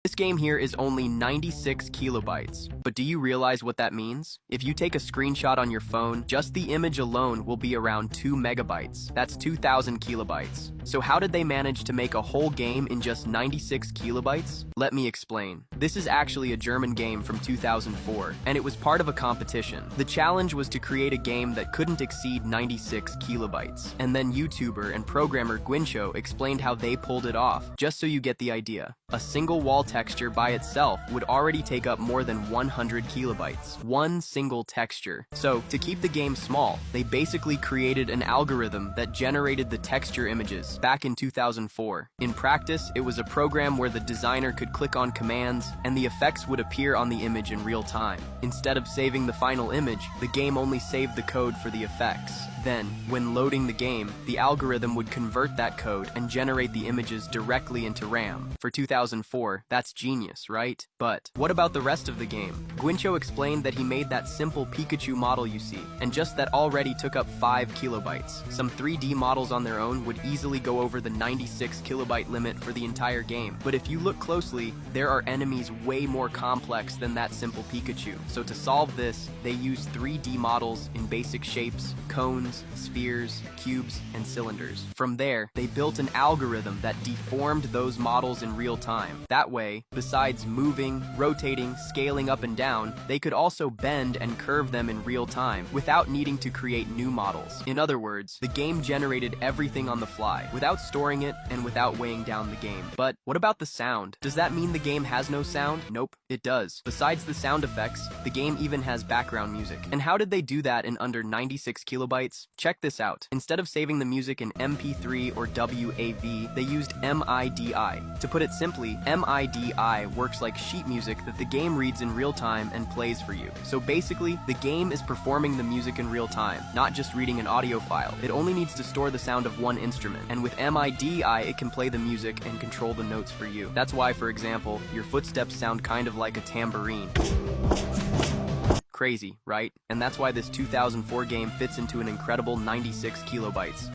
This game here is only 96 kilobytes, but do you realize what that means? If you take a screenshot on your phone, just the image alone will be around 2 megabytes. That's 2,000 kilobytes. So how did they manage to make a whole game in just 96 kilobytes? Let me explain. This is actually a German game from 2004, and it was part of a competition. The challenge was to create a game that couldn't exceed 96 kilobytes. And then YouTuber and programmer Gwincho explained how they pulled it off, just so you get the idea. A single wall texture by itself would already take up more than 100 kilobytes. One single texture. So, to keep the game small, they basically created an algorithm that generated the texture images back in 2004. In practice, it was a program where the designer could click on commands and the effects would appear on the image in real time. Instead of saving the final image, the game only saved the code for the effects. Then, when loading the game, the algorithm would convert that code and generate the images directly into RAM. For 2004, that's genius, right? But what about the rest of the game? Gwincho explained that he made that simple Pikachu model you see, and just that already took up 5 kilobytes. Some 3D models on their own would easily go over the 96 kilobyte limit for the entire game. But if you look closely, there are enemies way more complex than that simple Pikachu. So to solve this, they used 3D models in basic shapes, cones, spheres, cubes, and cylinders. From there, they built an algorithm that deformed those models in real time. That way, besides moving, rotating, scaling up and down, they could also bend and curve them in real time without needing to create new models. In other words, the game generated everything on the fly, without storing it and without weighing down the game. But what about the sound? Does that mean the game has no sound? Nope, it does. Besides the sound effects, the game even has background music. And how did they do that in under 96 kilobytes? Check this out. Instead of saving the music in MP3 or WAV, they used MIDI. To put it simply, MIDI works like sheet music that the game reads in real time and plays for you. So basically, the game is performing the music in real time, not just reading an audio file. It only needs to store the sound of one instrument, and with MIDI, it can play the music and control the notes for you. That's why, for example, your footsteps sound kind of like a tambourine. Crazy, right? And that's why this 2004 game fits into an incredible 96 kilobytes.